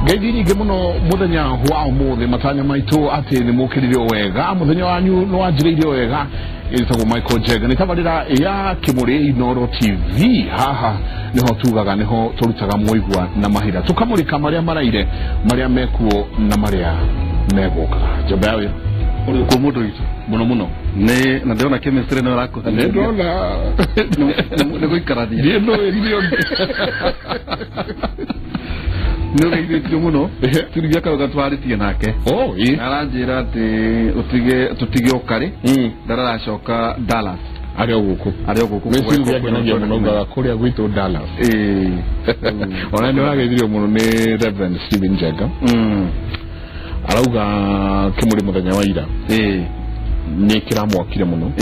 Gaidini gemuno muthenya wa umuthi matanya maitu ati ni mukirire wega muthenya wanyu no ajirire wega itagwo Michael Jega ni tabarira ya Kimuri Inoro TV haha niho tugaga niho turutaga muigwa na mahira tukamurika maria maraire maria mekuo na maria meguka jobawe uri ku mundu itu muno ne na ndona chemistry no rako ne ndona ne goikaradia ni no ndio no ngiye muno turiya kaga twaritie nake aranjira ati tutige okari ndarashoka Dallas ari oguku mesiri yagenagia muno ga kuria gwitu Dallas ona ndo agithirio muno ni Reverend Steven Jega arauga Kimuri muthenya wa ira ni kiramwakire muno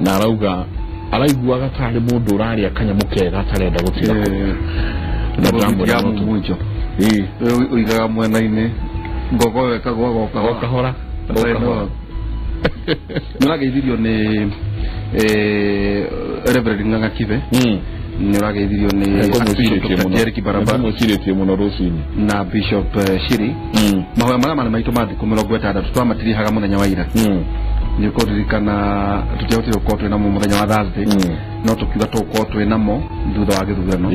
na arauga araiguaga tari mundu uraria kanyamu kega atarenda gutira na jambo ya munjo uigaga mwena-ini ngogo weka goka hora nurageithirio ni Reverend Nganga Kibe nurageithirio ni Eric Baraba musiretie muno rucini na Bishop Shiri mahoya maria maitu mathiku 60 twamatirihaga muthenya wa ira ni kuririkana tutihotire gukorwo na muthenya wa Thursday no tukiuga tukorwo twina mo thutha wa githurano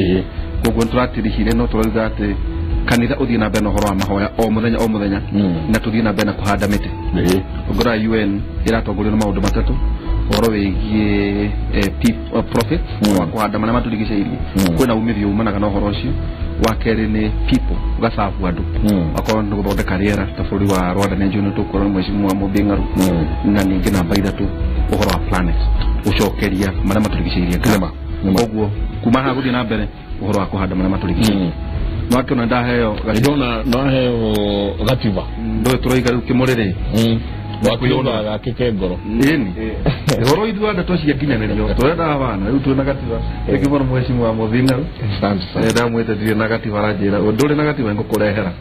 koguo turatirihire no turauga ati kanitha uthie na mbere na horo wa mahoya o muthenya na tuthie na mbere na kuhanda miti ngora UN iratongorio na maundu matatu horo wigie profit wa kuhanda maria maturigiceirie kwina umithio umanaga na horo ucio wa keri ni people ugasabu andu akorwo ni guthondeka riera ta bũrũri wa Rwanda na njuni tukorwo mwecimu wa Mubingaru na ningi namba ithatu uhoro wa planet ucokeria maria maturigiceirie kama koguo kuma ha guthie na mbere uhoro wa kuhanda maria maturigiceirie no akiona ndaheo ndona no heo gativa ndo turoiga Kimurire wakuona gakike ngoro nini horo ithu anda twacia kinyanerio twenda abana riu twina gativa ekibona mwecimu wa Mubingaru ndamwete thire na gativa ranjira nduri na gativa ngukurehera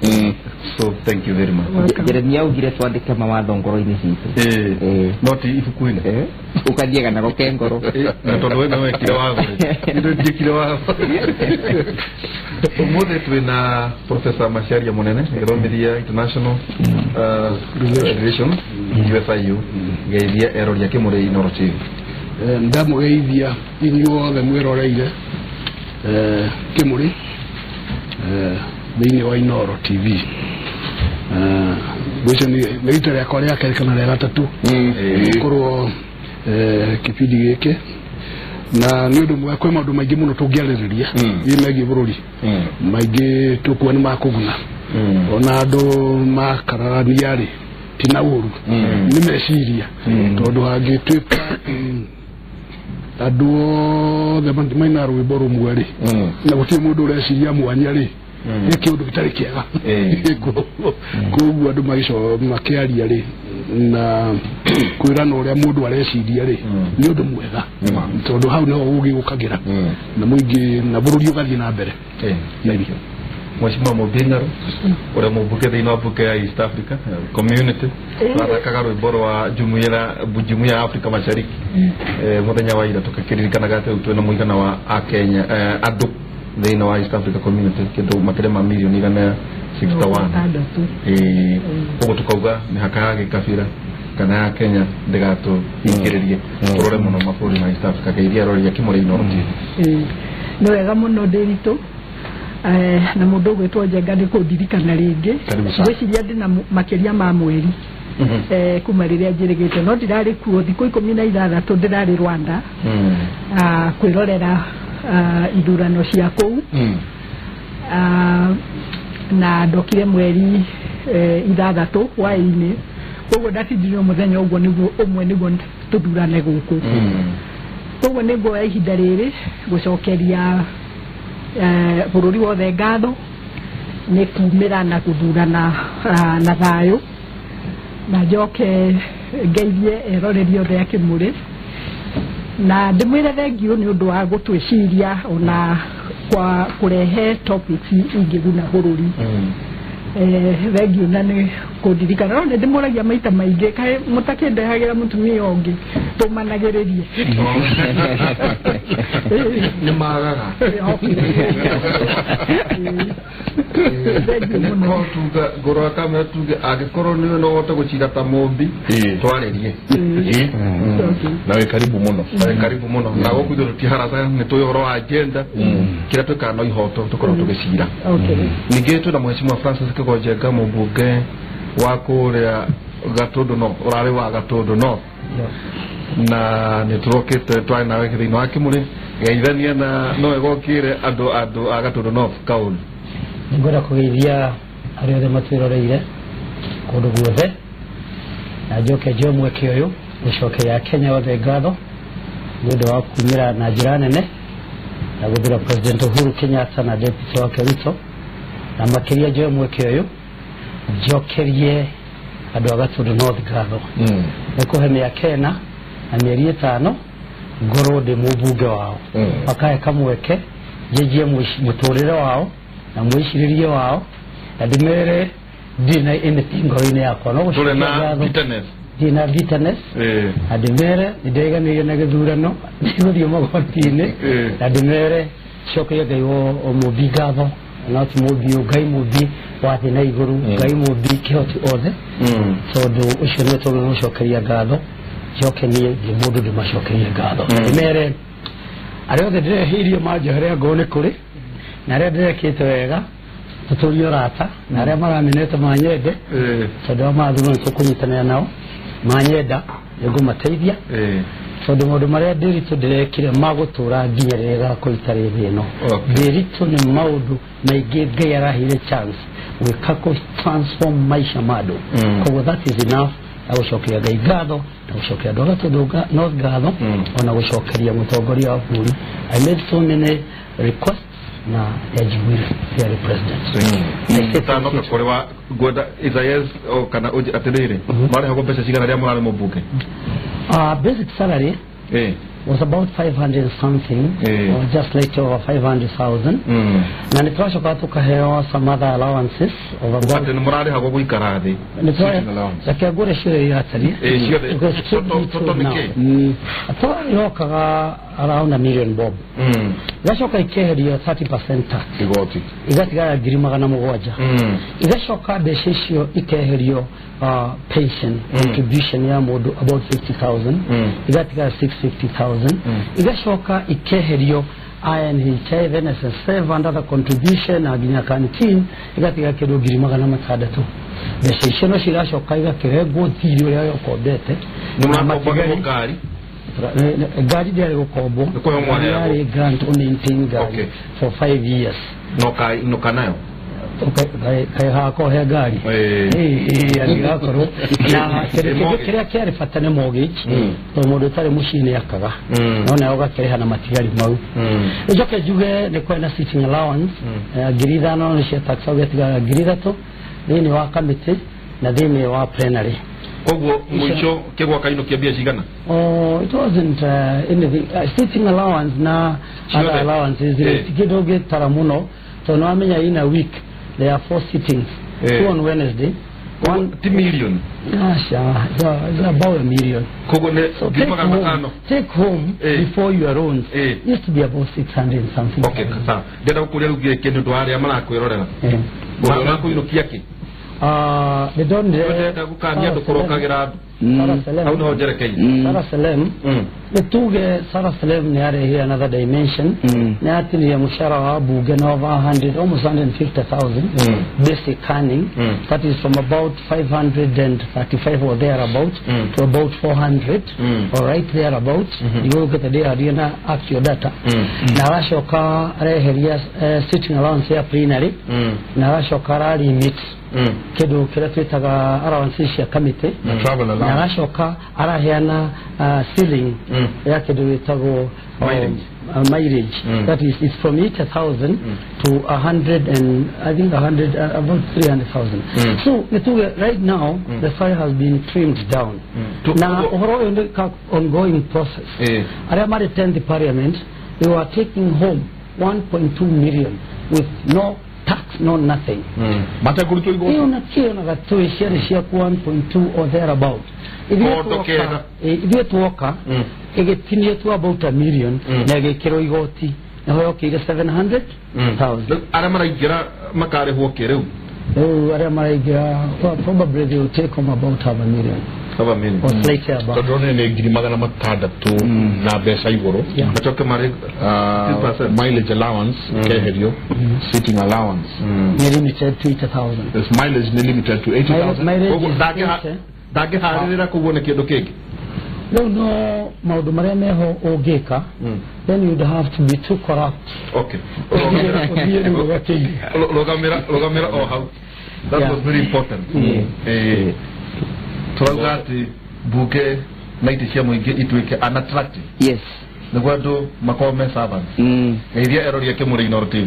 so thank you very much Jeremia ugire twandike mawatho ngoro-ini citu noti ibuku-ini ukathiega na goke ngoro na tondu wena wekire wago ndo ndikire wago umuthi twina Professor Macharia munene githomiria international relations USIU geithia eroria Kimuri Inoro TV ndamugeithia inyuothe mwĩroreire Kimuri thĩinĩ wa Inoro TV gwicio nĩ rita rĩakwa rĩa kerĩ kana rĩa gatatũ gũkorwo kĩbindi gĩkĩ na nĩ ũndũ mwega kwĩ maũndũ maingĩ mũno tũngĩarĩrĩria megiĩ bũrũri maingĩ tũkuona nĩ makũguna ona andũ makararania rĩ ti na ũru nĩ meciria tondũ hangĩtuĩka andũ othe maina rwĩmbo rũmwe rĩ na gũtirĩ mũndũ ũreciria mwanya rĩ nĩ kĩũndũ gĩtarĩ kĩega koguo andũ makĩaria rĩ na kwĩrana ũrĩa mũndũ areciria rĩ nĩ ũndũ mwega tondũ hau nĩho ũgĩũkagĩra na mũingĩ na bũrũri ũgathiĩ na mbere Mweshima Mubingaru ura mubuke thĩinĩ wa mbuke ya East Africa community twathakaga rwĩmbo rwa jumuiya ya Afrika Mashariki muthenya wa ira tukakiririkanaga atĩ twĩna mũigana wa Akenya andũ thĩinĩ wa East Africa community kĩndũ makĩria ma milioni 161 ũguo tukauga mĩhaka ya gĩkabira kana ya Kenya ndĩgatũingĩrĩrie tũrore mũno mabũrũri ma East Africa geithia eroria Kimuri Inoro TV nĩ wega mũno ndĩritũ na mundu gwetwo Jega ndikundirikana ringi gwiciria ndi na makiria ma mweri kuma riria njirigite no ndirari kuo thiku 16 ndirari Rwanda kwirorera ithurano cia kuu na ndokire mweri 6 hwaĩ-inĩ koguo ndatindirio muthenya ũguo nĩguo ũmwe nĩguo tuthurane gũkũ koguo nĩguo ihinda rĩrĩ gũcokeria bũrũri wothe ngatho nĩ kumĩra na gũthurana na thayũ na njoke ngeithie eroreri othe a Kimuri na ndĩmwĩre thengiũ nĩ ũndũ wa gũtwĩciria ona kwa kũrehe topics ingĩguna bũrũri thengiũ na nĩ kundirikana no ndi muragia maita maingi kai mutakende hagira mutumia ongi tumanagererie ni magaga no tuga goro kama tuga agikoro niwe no wote gucira ta mombi twarerie nawe karibu muno na gukudiro tiharasa ni tuyoro agenda kira tukano ihoto tukoro tugicira nigetu na mheshimiwa Francis Kigonjenga mubunge wako ria Gatondo no urare wa Gatondo no na niturokete twana weke thino akimuri geithania na no egokire andu a Gatondo no kauli ngora kugeithia ariothe matwiroreire kundu guothe na njoke njomwe kioyo gucokeria Kenya wothe ngatho nĩũndũ wa kumĩra na njĩra nene na gũthura President Uhuru Kenyatta na deputy wake Ruto na makĩria njomwe kioyo njokerie andũ a Gatondo North ngatho nĩkũhe mĩaka ĩna na mĩeri ĩtano ngorwo ndĩ mũmbunge wao makahe kamweke njĩnjie mũtũrĩre wao na mwĩcirĩrie wao na ndĩmere ndina anything ngoro-inĩ yakwa no gũcokia dina bitterness adimere ndegamiyo na githurano ndĩgũthiĩ magoti-inĩ na ndĩmere coke ngai o mũbigavo not mũbi ngai mũbi wa thĩ na igũrũ ngai mũbi kĩhoti othe tondũ ũcio nĩ tũgũcokeria ngatho njoke niĩ ndĩ mũndũ ndĩmacokerie ngatho ndĩmere arĩa othe ndĩrehirio manjoherea ngoo nĩ kũrĩ na arĩa ndĩrekĩte wega tũtũrie ũrata na arĩa maramenete manyende tondũ mathurano tũkũnyitanĩra nao manyenda nĩngũmateithia tondũ maũndũ marĩa ndĩritũ ndĩrekire magũtũra nginya rĩrĩa gakũra itarĩ thĩ ĩno ndĩritũ nĩ maũndũ maingĩ Ngai arahire chance gwĩka transform maisha ma andũ koguo that is enough na gũcokeria Ngai ngatho na gũcokeria andũ a Gatondo North ngatho ona gũcokeria mũtongoria wa bũrũri I made so many requests na yajiwira ya president tano kwa wa goda Isaias o kana atirire mara hago pesa cigana ria murare mubunge basic salary was about 500 something or just like over 500,000 na nitwasho kwa tukaheo some other allowances of about murare hago guikara thi yakagore shule ya atari soto nike ato yokaga around a million bob gashoka ikeherio 30% tax igatigara ngiri magana mũgwanja igacoka mbeca icio ikeherio pension contribution ya mũndũ about 50,000 igatigara 650,000 igacoka ikeherio INHIF NSSF and other contribution na nginya canteen igatiga kĩndũ ngiri magana matandatũ mbeca icio no cigacoka igakĩrengwo thirĩ ũrĩa yokombete na matigari gari ndiari gukombo ndiari grant on maintain gari for 5 years no kanayo kai hako he gari aligakoro na kĩrĩa kĩarĩ bata nĩ mortgage to mũndũ ũtarĩ mũciĩ akaga nona ũgakĩrĩha na matigari mau njoke njuge nĩ kwenda sitting allowance ngiri ithano nĩ cia tax ũgetigara ngiri ithatũ thĩinĩ wa committee na thĩinĩ wa plenary koguo mwisho kegwa kaino kiambia cigana it wasn't anything sitting allowance na other allowances kidogo tara muno to no amenya in a week there are 4 sittings 2 on Wednesday 1 million asha it's about 1 million koguo ne take home before your loans used to be about 600 something okay sawa ndenda kukuria rugie kindu ndwari marakwirorera na kuinukia ki they don't gukania ndukorokagira au no jerekei Sarasalem tuge Sarasalem ni are another dimension ni atini ya mshahara wa bunge na over 100 almost 150,000 basic earning that is from about 535 or thereabout to about 400 or right thereabout you look at the day na actual data na rashoka reheria sitting allowance ya plenary na rashoka limit kidu kira twitaga allowance ya committee na rashoka araheana ceiling ya kidu witago mileage that is it's from 80,000 to 100 and I think 100 about 300,000 so right now the fire has been trimmed down now overall in the ongoing process area attend the parliament they were taking home 1.2 million with no tax, no nothing. Mata kulito Hiyo igo. nakio na gatoi share 1.2 or thereabout. If you tuoka, egetinye tu about a million, na gekero igoti. Na hoyo kire 700,000. Ara maraigira makare huokere. Oh, ara maraigira probably they will take home about half a million. Saba mini. Or slightly above. Todone ne giri magana matandatu na besa igoro. Machoke mare mileage allowance ke herio. Sitting allowance. Limited to 80,000. This mileage is limited to 80,000. Ogo dage harira kubone kedo keki. No, maudu maria meho ogeka. Then you'd have to be too corrupt. Okay. Logamira oh how. That was very important. Tolgati buke naiti cia muingi itwike unattractive. Yes. Niguo makome servants. Ngeithia erori yake muri inorti.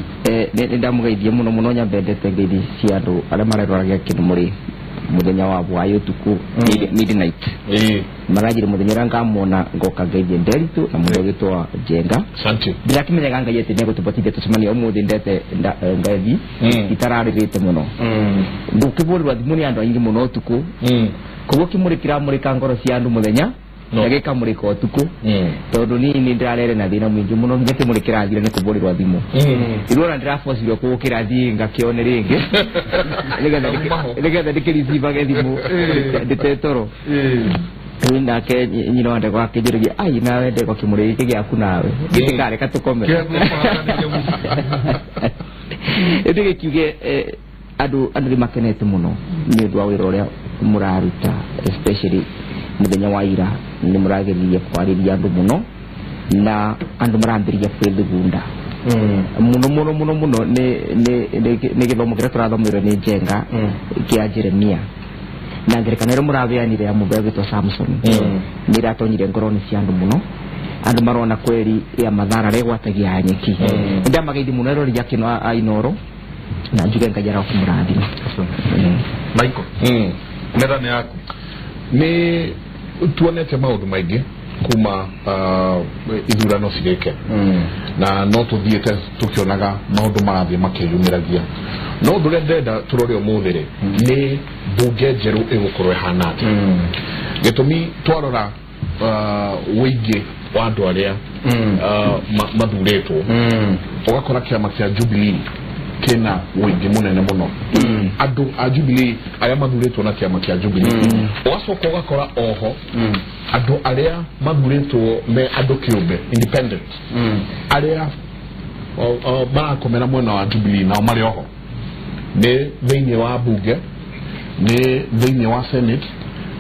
Ni ndamugeithia muno muno nyambendete ngeithi cia andu aria mareroragia kindu muri muthenya wa bwayo tuku midnight. Marajire muthenya rangamona ngoka ngeithie nderitu na mundu gitwa Jenga. Santi. Bila kimenyaga ngai ati nego tupatithie tucemania umuthi ndete ngeithi itararigite muno. Ndukibulwa thimuni andu aingi muno tuku. Koguo kimurikira murika ngoro cia andu muthenya nagika murika utuku tondu ni ndirarere na thina mwingi muno ngete murikira thire ni kuburirwa thimu irora ndirafocirwe kugukira thi ngakione ringi nigetha ndikirisiva ge thimu nditetoro nake nyina wande kwa kijirigia ai nawe ndeko kimuriki giaku nawe gitikare katukome ndige kiuge andu makenete muno ni ndwa wira uria muraruta especially muthenya wa ira ni murageria kwariria andu muno na andu marambiria kwithugunda muno ni githomo kiria turathomire ni Jenga kia Jeremia na ngerekano ira murabeanire ya mundu agitwa Samson ni ratonyire ngoroni cia andu muno andu marona kweri ya mathara regwatagia nyeki ndamageithi muno ero ria kino ainoro na njuge ngajara kumurathima Michael nera ne yako ni tuonete maundu maingi kuma ithurano cireke na no tuthiete tukionaga maundu marathie makiyumiragia no ndure ndenda turore umuthire ni bunge njeru igukorwo ihana ati gitumi twarora wige wa andu aria mathuretwo ugakora kiama kia Jubilee kena wige munene muno andu a Jubilee aria mathuretwo na kiama kia Jubilee ugacoka ugakora oho andu aria mathuretwo me andu kiumbe independent aria marakomera mwena wa Jubilee na mari oho ni thiini wa bunge ni thiini wa Senate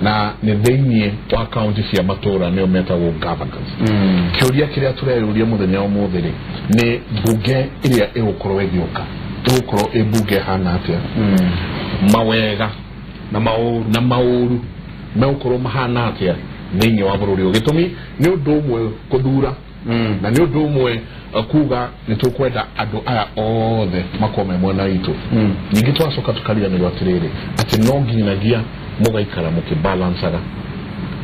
na ni thiini wa county cia matura ni metagwo governors kiuria kiria tureruria muthenya umuthiri ni bunge iria igukorwo igioka tukorwo bunge hana atia mawega na mauru meukorwo mahana atia thiini wa bururi ugitumi ni undu umwe kuthura na ni undu umwe kuga ni tukwenda andu aya othe makome mwena itu ningi twacoka tukaria ni rwatiriri ati no nginagia mugaikara mukibalansaga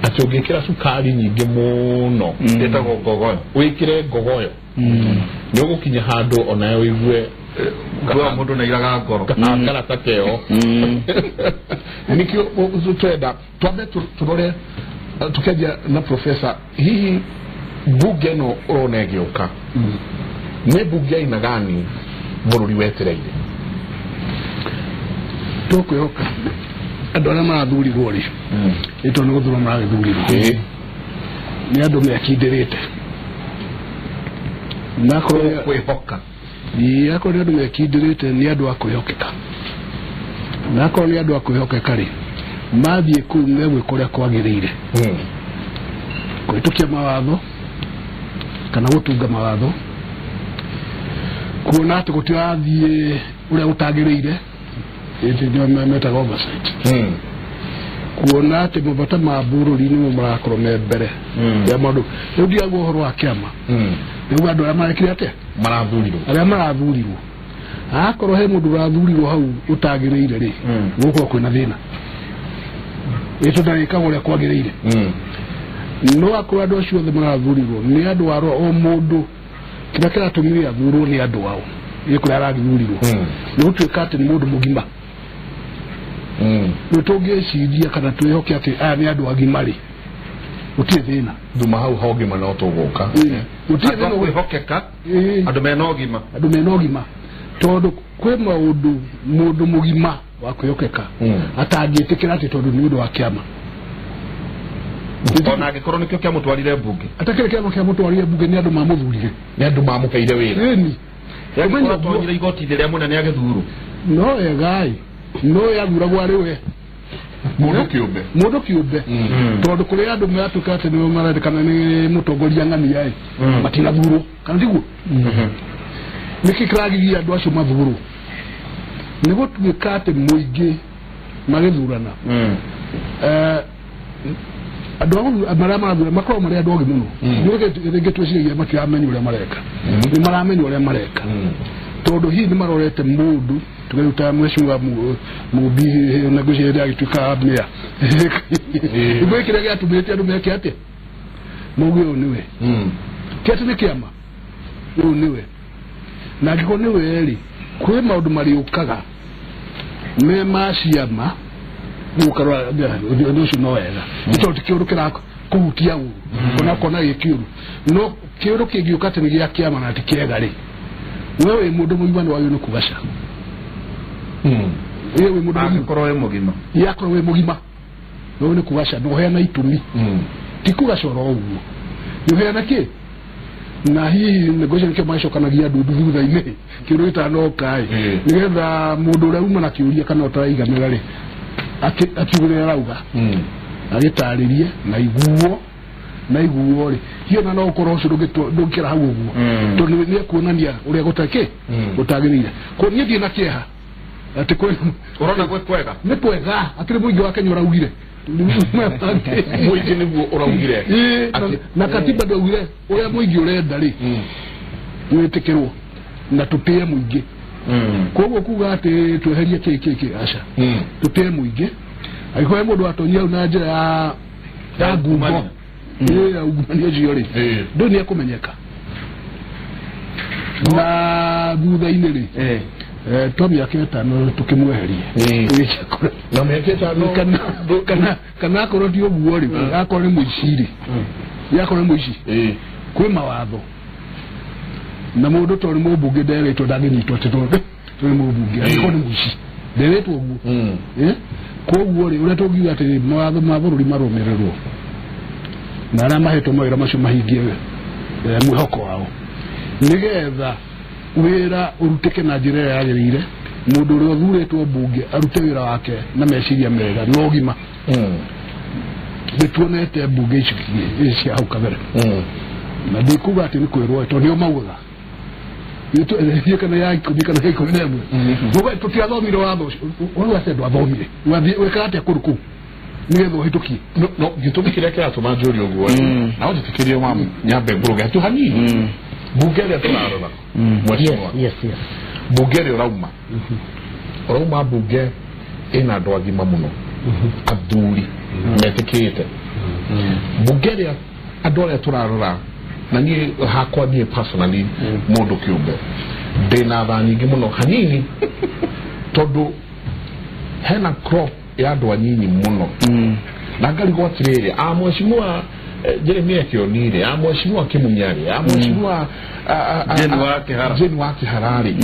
ati ugikira sukari nyingi muno ndetagwo ngogoyo wikire ngogoyo ni ugukinya handu onayo igue kwa mundu na iraga ngoro kana takeo nikio twenda twambe turore tukaja na professor hihi bunge no uronegioka ne bunge ina gani bururi wetereire tukuyoka andu aria marathurirwo ri ito ni guthura marathurirwo ni andu mekindirite nako kwihoka yako ni andu mekindirite ni andu akwihokeka nako ni andu akwihokeka ri mathie ku megwe kuria kwagirire kwitukia mawatho kana gutunga mawatho kuona ati gutiathie uria utagirire iti ndio metaga oversight kuona ati mabata ma bururi ni murakorwo me mbere ya maundu riu ndiagwo horo wa kiama riu andu aria marekire ate marathurirwo akorwo he mundu urathurirwo hau utagirire ri gukorwo kwina thina ito ndarikagwo uria kwagirire no akorwo andu acio othe marathurirwo ni andu aro o mundu kira kiratumire athurwo ni andu ao yekurara gimurirwo ni gutuika ati ni mundu mugima nitungiciria kana twihoke ati aya ni andu agimari utie thina nduma hau hogima no tuguka utie thina kwihokeka andu mena ugima tondu kwi maundu mundu mugima wa kwihokeka atangitikira ati tondu ni undu wa kiama ona agikorwo nikio kia mutwarire mbunge atakire kia mutwarire mbunge ni andu mamuthurire ni andu mamukeire wira ni yakorwo twonyire igoti rĩrĩa munene agithuru no egai no yathuragwo ari we mundu kiumbe tondu kuri andu meatuka ati ni marendekana ni mutongoria ng'ania ĩ matinathurwo kana tiguo niki kiragiria andu acio mathurwo ni gutuika ati muingi magithurana andu maria marathura makorwo marĩ andu ogi muno nĩrĩngĩ twĩciragia matiramenya ũrĩa mareka nĩ maramenya ũrĩa mareka tondu hihi nĩ marorete mũndũ tukaruta mheshimiwa mubi na gũcĩrĩa agĩtuĩka mayor igwe kĩrĩa gĩatũmĩte andũ meke atĩ mauge ũyũ nĩwe kĩatĩ nĩ kĩama ũyũ nĩwe na angĩkorwo nĩwe-rĩ kwĩ maũndũ marĩũkaga me ma ciama gukarwa ndio ucio no wega ito kiuru kira kuhutia u kona gĩkiuru no kiuru kĩngiũka tene gĩa kĩama na tikega ri wewe mundu muimani wa yuno kugasha wewe mundu akorwo mugima yakoro we mugima wewe ni kugasha no heana itumi tikugasha ro uguo ni heana ki na hii negotiation ke maisha kana gia dudu thutha-inĩ kiuru itano kai nigetha mundu ũrĩa uma na kiuria kana ũtaraiganĩra ri akiugire rauga agitaririe na iguo ri hiyo na no ukorwo ucio ndungikira hau uguo tondu ni kuonania uria gutake gutagirire ko nie thina kieha ati kwena urona kwega ni kwega atiri muingi wa Kenya uraugire muingi niguo uraugire na katiba ndaugire uria muingi urenda ri witikirwo na tutie muingi koguo kuga ati tweherie kiki aca tutie muingi agikoe mundu atonyia na njira ya ngumbo ya ugumania cio ri ndu ni akumenyeka na thutha-inĩ ri twa mĩaka ĩtano tukimweherie na mĩaka ĩtano kana akorwo ti ũguo ri akorwo nĩ mũici ri yakorwo nĩ mũici kwĩ mawatho na mundu tori mũmbunge nderetwo ndangĩnyitwo atĩ tũrĩ mũmbunge angĩkorwo nĩ mũici nderetwo ũguo koguo rĩ ũrĩa tũngiuga atĩ mawatho ma bũrũri marũmĩrĩrwo na arĩa mahetwo mawĩra macio mahingie mwĩhoko wao nĩgetha wĩra ũrutĩke na njĩra ĩrĩa yagĩrĩire mũndũ ũrĩa ũthurĩtwo mbunge arute wĩra wake na meciria mega na ũgima nĩtuonete mbunge icio cia hau kabere na ndikuga atĩ nĩ kwĩrwo tondũ nĩo mauga ndio kana ya ikubika na iko nemo ngoba tutiathomire watho wao asedwa athomire weka ati akuruku nigetho hituki no gitumikire kya tuma njuri uguo na wote fikirie mama nyambe buruga tu hanini bugere tunarora yes bugere urauma buge ina ndo agima muno athuri metikite bugere adore turarora na ni hakwa ni personally mundu kiumbe ndina tha nyingi muno hanini tondu hena crop ya andu anyinyi muno na ngarigwo atiriri mheshimiwa Jeremia Kionire mheshimiwa Kimunyari mheshimiwa Jeni wa Kiharari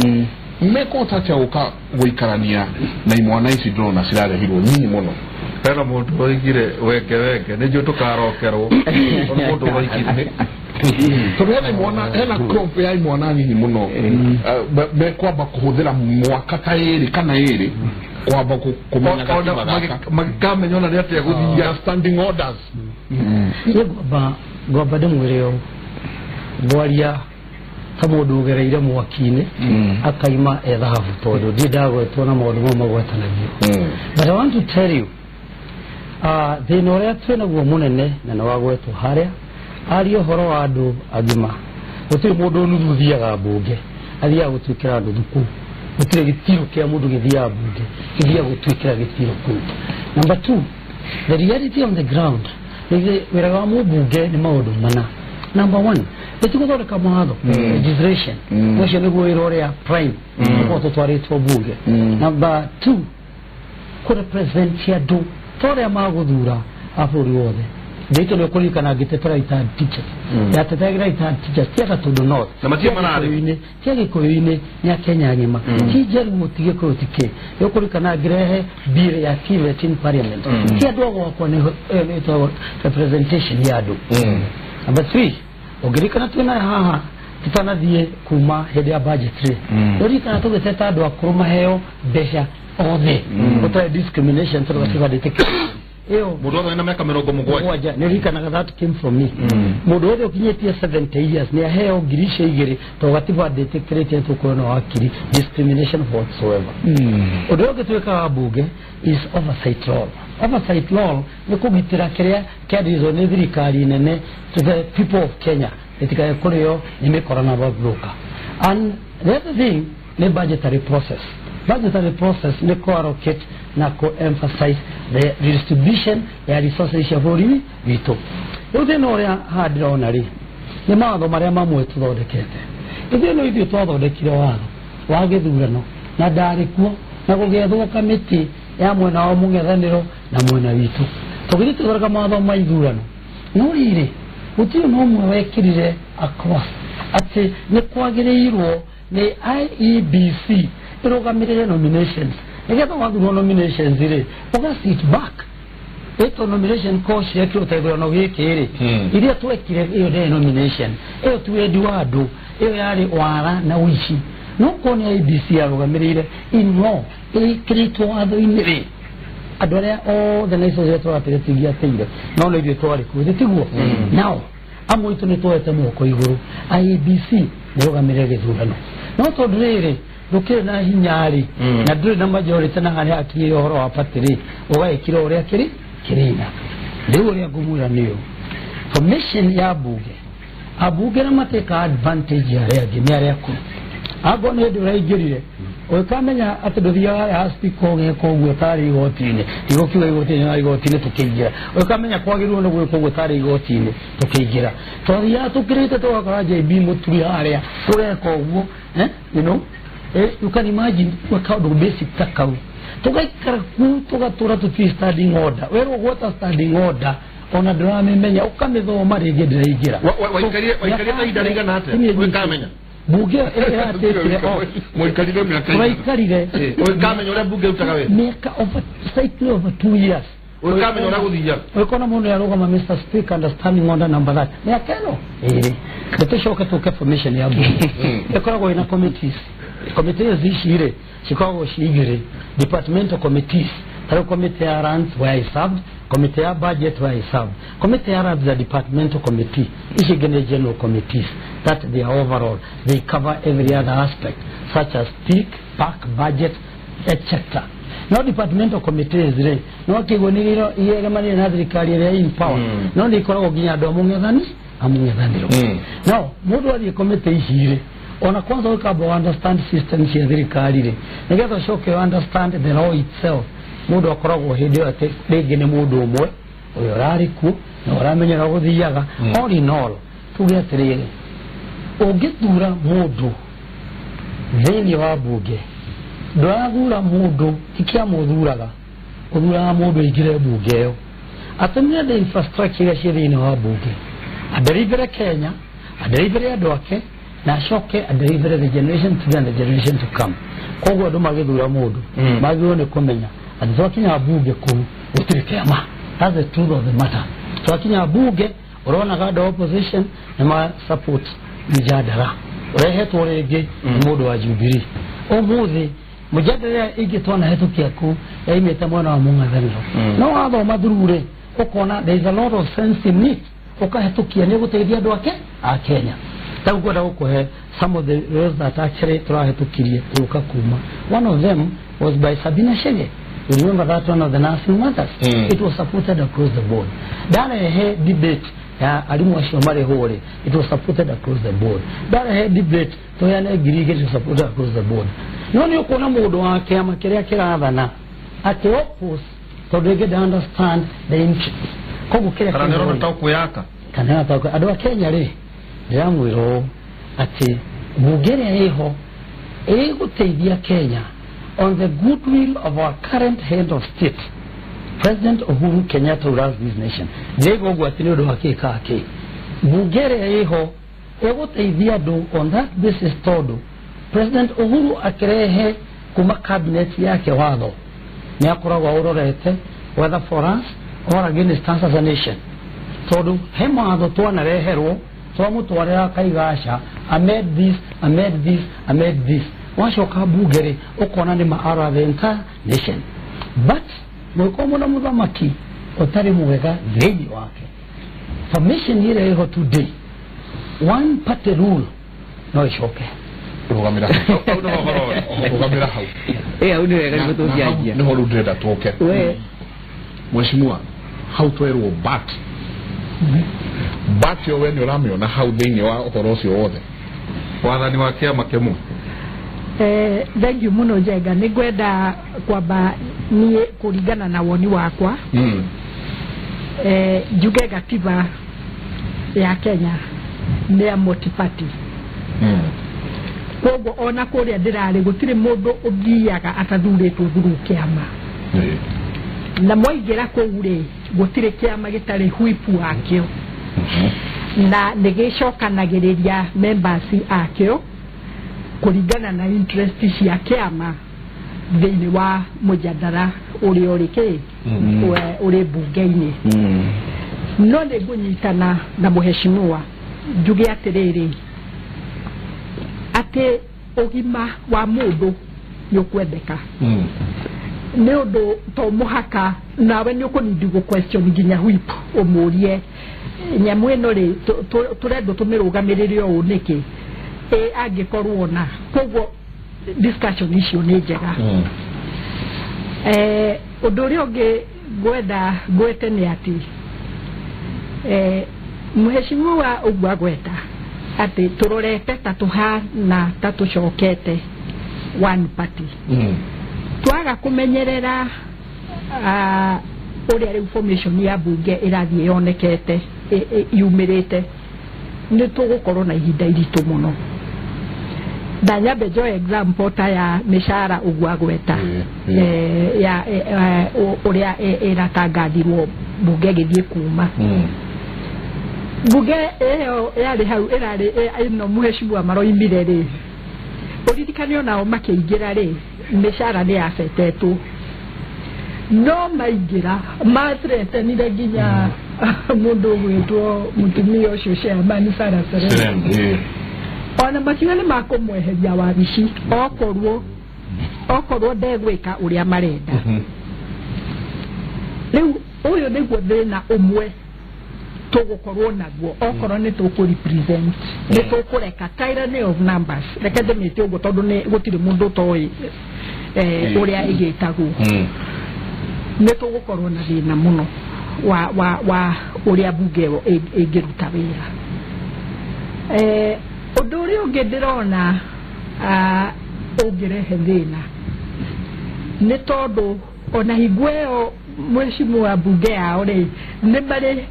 meko tacha uka guikarania na imwana ici ndona cirarehirwo nyinyi muno hena mundu oigire weke nĩnjũ tukarokerwo mundu oigire tondũ hena crop ya imwana nyinyi muno mekwamba kũhũthĩra mwaka ta ĩrĩ kana ĩrĩ kwamba kumenya magikamenya ona nĩ atĩa gũthia standing orders ngomba ndĩmwĩre ũũ ngwaria ta mũndũ ũgereire mwaki-inĩ akaima ethahabu tondũ ndiĩ ndagwetwo na maũndũ mau magwetanagio but I want to tell you thĩna ũrĩa twĩnaguo mũnene na nĩ wagwetwo harĩa aria ũhoro wa andũ agima gũtirĩ mũndũ nuthu ũthiaga mbunge athiaga gũtuĩkĩra andũ thukuru gũtirĩ gĩtiro kĩa mũndũ gĩthiaga mbunge gĩthiaga gũtuĩkĩra gĩtiro kũu. Number 2, the reality on the ground wĩra wa mũmbunge nĩ maũndũ mana. Number 1, nituguthondeka mawatho legislation ucio niguo wira uria prime uko tutwaritwo bunge. Number 2 ku represent andu toria maguthura aburi wothe ndito no kurikana gitetera retired teachers ya tetera retired teachers tia tundu north na matia manari tia gikoini nya Kenya ngima tijeru mutige kurutike yo kurikana girehe bill ya TVET in parliament tia dogo wako ne representation ya andu. Number 3 ogirikana twina haha tutanathie kuma hede ya budget ogirikana tugiteta andu akuru maheo besha othe uta discrimination to the detect eo mudodo ina miaka 70 nirikana that came from me mudodo kinyetia 70 years ni aheo girisha igere to gatiba detectorate to kono wakiri discrimination whatsoever. Odogo tweka abuge is oversight law ni kugitira kiria kadizo ni thirikari nene to the people of Kenya etika korio ni mekorana bagluka. And the other thing ni budgetary process ni ko allocate na ko emphasize the redistribution ya resources ya bori vitu yote no ya hadrona ri ni mawatho maria mamwe tuthondekete ithe no ithu twathondekire watho wa githurano na ndari kuo na gugethwo kamiti ya mwena wa mungethaniro na mwena witu tugirite thoraka mawatho ma ithurano no riri utio no mwe wekirire across ati ni kwagirirwo ni IEBC irogamirire nominations egetho wathurwo nominations ri uga sit back eto nomination course yake utaigurano gikiri iria twekire iyo nomination iyo twendi wandu iyo yari wara na wishi no koni IEBC arogamirire inno ikritwo watho-ini andu aria othe na icio zetwo atiritingia teire no no ithuĩ twari kuo tiguo nao amwe itu ni twete moko iguru IEBC nirogamirire githurano no tondu riri ndukire na hinyari na nduri na majority na hari akiri horo wa patiri ugaikira uria kirina riu uria ngumura niyo formation ya abuge na mateka advantage ya ria gimi aria ku ago ne ndura igirire ukamenya ati nduthia ya speaker ngeko gwe tari igotine igokiwa igotine na igotine tukigira ukamenya kwagirwo no gwe kogwe tari igotine tukigira twathia tukirite twakara JB muturi haria tureka uguo you know you can imagine what kind of basic takau tugaikara ku tugatura tuti standing order wero gwota standing order ona drama menya ukamithoma ringi ndiraingira waikaria taida ringana atia ukamenya buge ya tekire mwikarire miaka mwikarire ukamenya ura buge utaga we miaka over cycle over 2 years ukamenya ura guthia ukona mundu yarogama Mr. Speaker understanding order number that miaka no tutashoka tuke formation ya buge ekoragwo ina committees zishire chikago shigire departmental committees taro committee ya runs where I served committee ya budget where I served committee ya runs the departmental committee ishigene general committees that they are overall they cover every other aspect such as TIC, PAC, budget etc. No departmental committees re no kigoniriro iye gamani na thirikari ya in power no ndikora ginya ndo amungethaniro no mundu ali committee ishire ona kwanza ukabo understand system cia thirikari ri nigetha shoke understand the law itself mundu akoragwo hindi ate ringi ni mundu umwe uyo rari ku na uramenyera guthiaga all in all tuge atiriri ungithura mundu thini wa bunge ndwathura mundu ikia muthuraga uthura mundu igire bunge yo atumia the infrastructure cia thini wa bunge aderivere Kenya aderivere andu ake na shoke aderivere the generation to the generation to come kogo andu magithura mundu magiro ne kumenya ati twakinya bunge ku utirikema that's the truth of the matter twakinya bunge urona gada opposition na ma support mjadala urehetwo ringi mundu wa Jubilee umuthi mjadala igitwana hetukia ku yaimete mwana wa mungathaniro no athoma thurure ukona there is a lot of sense in it ukahetukia ni guteithia andu ake a Kenya tagukwenda gukuhe some of the rules that actually turahetukirie uka kuma. One of them was by Sabina Chege. You remember that one of the nursing mothers? It was supported across the board. That a debate alimu wa Shomari Hore, it was supported across the board. That a debate to yana girige, it was supported across the board. Noni ukona mudo wake ama kiria kiradhana at the opposite so they get to understand the interest. Kogu kiria kiradhana tauku yaka kanena tauku adwa Kenya re jamwiro ati bugere eho eguteithia Kenya on the goodwill of our current head of state President Uhuru Kenyatta who runs this nation. Lego gwatini ndo hakika ake bugere eho eguteithia do on that basis todo President Uhuru akirehe kuma cabinet yake watho ni akoragwo urorete whether for us or against us as a nation todo hema watho twanareherwo twamutwarira kaigasha I made this washoka bugere ukona ni maara the entire nation but mwikomo na muthamaki otari mwega thini wake formation ile iko today one party rule no ishoke rugamira hau au ni wega gutugiagia ni horu ndenda toke we mheshimiwa hau twerwo bat yo we ni uramiona hau thini wa uhoro ucio wothe wathani wa kiama kemu thank you muno Njenga ni gwenda kwamba ni kuringana na woni wakwa njuge gatiba ya Kenya ni ya multi-party kogo ona kuria ndirari gutire mundu uthiaga atathuritwo thuru kiama na moigira kugure gutire kiama gitari huipu akio na nigicokanagiriria members akio kuringana na interest cia kiama thini wa mujadala uri orike uri bunge-ini no nigunyitana na muheshimiwa njuge atiriri ati ugima wa mundu nyukwendeka ni undu to muhaka nawe ni ukunidi gu question nginya whip umurie nyamu ino ri turendo tumirugamirire o niki angikorwo na koguo discussion icio ni njega undu uri ungi gwenda gwete ni ati muheshimiwa ugwa gweta ati turorete tatuhana tatucokete one party twaga kumenyerera uria information ya bunge irathie yonekete yumirite ni tugukorwo na ihinda iritu muno ndanyambe jo example ta ya mishara ugwa gweta ya uria iratangathirwo bunge githie kuma bunge eyo yari hau irari ino muheshimiwa maroimire ri uririkane nao makiingira ri mishara ni afetetwo no maingira matrete ni nginya mundu gwitwo mutumia ucio chairman Sarah Serem ona makiuga makumweheria wabici okorwo ndegwika uria marenda riu uyu niguo thina umwe tugukorwo naguo okorwo ni tukurepresent ni tukureka tyranny of numbers reke ndimite uguo tondu ni gutire mundu toi uria igitagwo ni tugukorwo na thina muno wa uria bunge ingiruta wira undu uria ungi ndirona ungirehe thina ni tondu ona higuo mheshimiwa bunge yao ri ni bari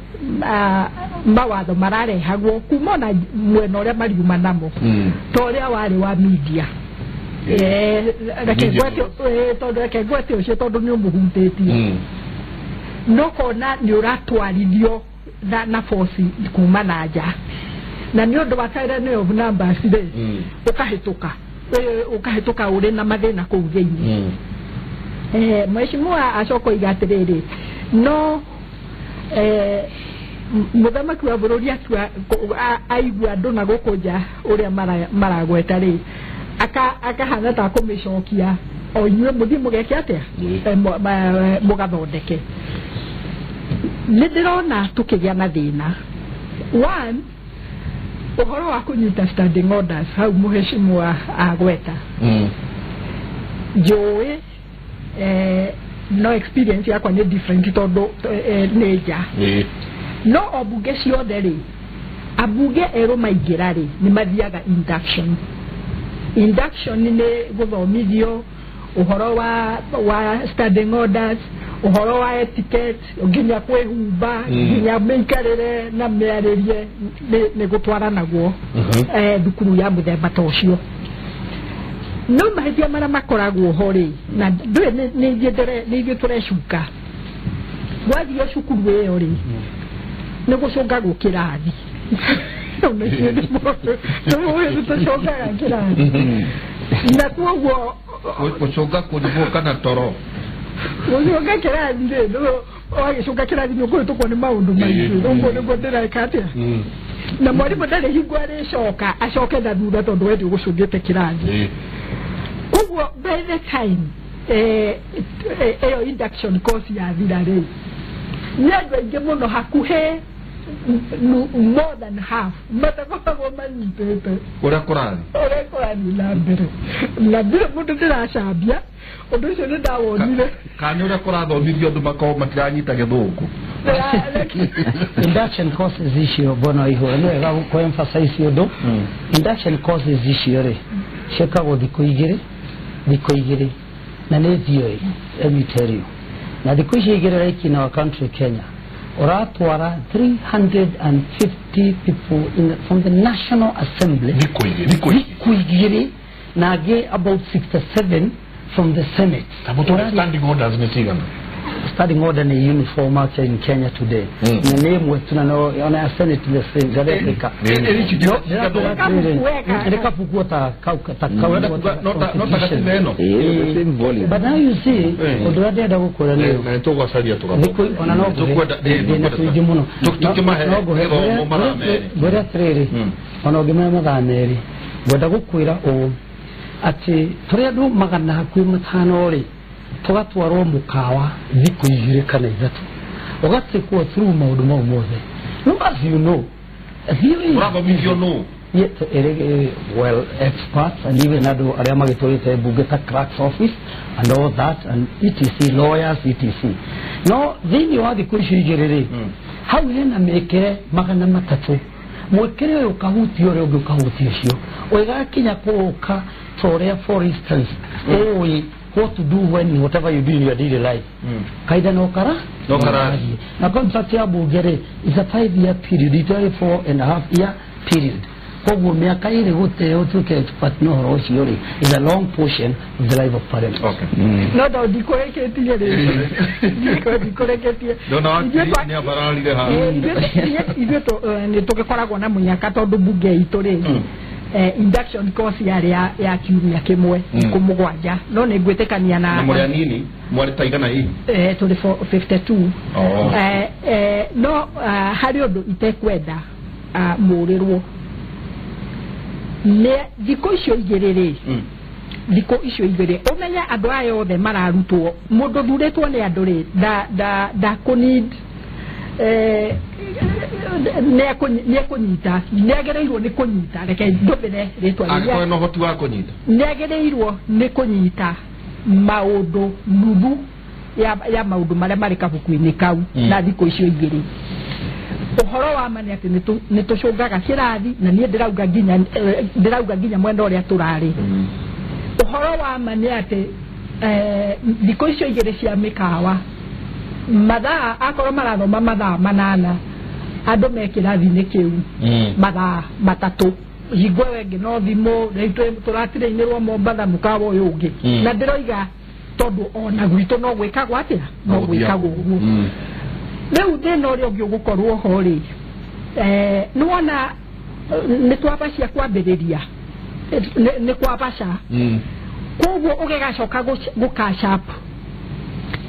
mawatho mararehagwo kuma na mwena uria mariuma namo to uria wari wa media reke gwete ucio tondu ni umuhutitie no kona ni uratwarithio na force kuma na nja na ni undu wa tyranny of numbers ri ukahituka uri na mathina kuu thiini mheshimiwa acoko igatiriri no muthamaki wa bururi aigua andu na gukunja uria maragweta ri akahana ta kumicokia o inyue muthie mugeke atia mugathondeke ni ndirona tukigia na thina one uhoro wa kunyita standing orders hau muheshimiwa agweta joe no experience yakwa ni different tondu neja no obunge ciothe ri abunge ero maingira ri ni mathiaga induction ni guthomithio uhoro wa standing orders uhoro wa etiquette nginya kwihumba nginya meikarire na mearerie ne gutwara naguo thukuru ya muthemba ta ucio no mahithia mara makoragwo hori na ndwe ni ithuĩ tũrecuka wathio cukuru ĩyo rĩ nĩ gũcũngagwo kĩrathi tũcũngaga kĩrathi na kuoguo gũcũnga kũrĩguo kana toro gũcũnga kĩrathi rĩ wagĩcũnga kĩrathi nĩ ũkũhĩtũkwo nĩ maũndũ maingĩ ũguo nĩguo ndĩreka atĩa na mwarimũ ndarĩ hingo arĩcoka acoke na thutha tondũ wendi ũgũcũngĩte kĩrathi kuoguo by the time ĩyo induction course yathira rĩ nĩ andũ aingĩ mũno hakuhĩ more than half matakoragwo manyitĩte ũrĩa kũrathiĩ na mbere mũndũ ndĩracambia ũndũ ũcio nĩ ndawonire kana ũrĩa kũrathomithio andũ makorwo matiranyita gĩthũngũ induction courses icio bona iho nĩ wega kũ-emphasize ũndũ induction courses icio rĩ ciĩkagwo thikũ igĩrĩ na nĩ thiũĩ let me tell you na thikũ icio igĩrĩ raiki in our country Kenya oratwara 350 people from the National Assembly thikũ igĩrĩ na angĩ about 67 from the Senate standing orders ni tigana starting order ni uniform march in Kenya today na name wetu na ona Senate the same South Africa reka pukuota but now you see odorade da gukora leo na to gwacaria niko ona no tukwenda na tuji muno tukimahe no marame bora trere ona ogema maganeri goda gukwira o ati turi andu magana hakwi matano ri tugatwarwo mukawa thikũ igĩrĩ kana ithatũ ũgatikwo through maũndũ mau mothe no as you know ũrathomithio no well experts and even andũ arĩa magĩtũrĩte mbunge ta clerk's office and all that and etc lawyers etc no thĩinĩ wa thikũ icio igĩrĩ rĩ hau hena mĩkĩre magana matatũ mwĩkĩre ũyũ ũkahutia ũrĩa ũngĩ ũkahutia ũcio ũgakinya kũũka torĩa for instance what to do when whatever you do in your daily life kaida no kara na contract ya bugere is a 5-year period it is 4.5-year period koguo miaka ile gote otuke but no horoshi is a long portion of the life of parents no do dikoreketie dikoreketie no ni abaralire ha ibeto ni tugikoragwo na munyaka tondu bunge itu ri induction course ya kiumia kimwe kumugwanja no nĩ ngwĩtĩkania na mũrĩa nini mwarĩ taigana hii tũrĩ 52 no harĩ ũndũ itekwenda mũrĩrwo nĩ thikũ icio igĩrĩ rĩ thikũ icio igĩrĩ ũmenye andũ aya othe mararutwo mũndũ thurĩtwo nĩ andũ rĩ ndakũnid nĩekũnyita nĩagĩrĩirwo nĩ kũnyita reke ndũmĩre rĩtwa angĩkorwo no hoti wa kũnyita nĩagĩrĩirwo nĩ kũnyita maũndũ nuthu ya maũndũ marĩa marĩ kabuku-inĩ kau na thikũ icio igĩrĩ ũhoro wa ma nĩ atĩ nĩ tũcũngaga kĩrathi na niĩ ndĩrauga nginya mwena ũrĩa tũrarĩ ũhoro wa ma nĩ atĩ thikũ icio igĩrĩ cia mĩkawa mathaa akorwo marathoma mathaa 8 andũ me kĩrathi-inĩ kĩu mathaa 3 hingo wengĩ no thimũ tũratirĩinĩrwo Mombatha mũkawa ũyũ ũngĩ na ndĩroiga tondũ ona gwitũ no gwĩkagwo atĩa no gwĩkagwo ũguo rĩu thĩna ũrĩa ũngĩ ũgũkorwo ho rĩ nĩ wona nĩ twabacia kwambĩrĩria nĩ kwabaca koguo ũgĩgacoka gũkacap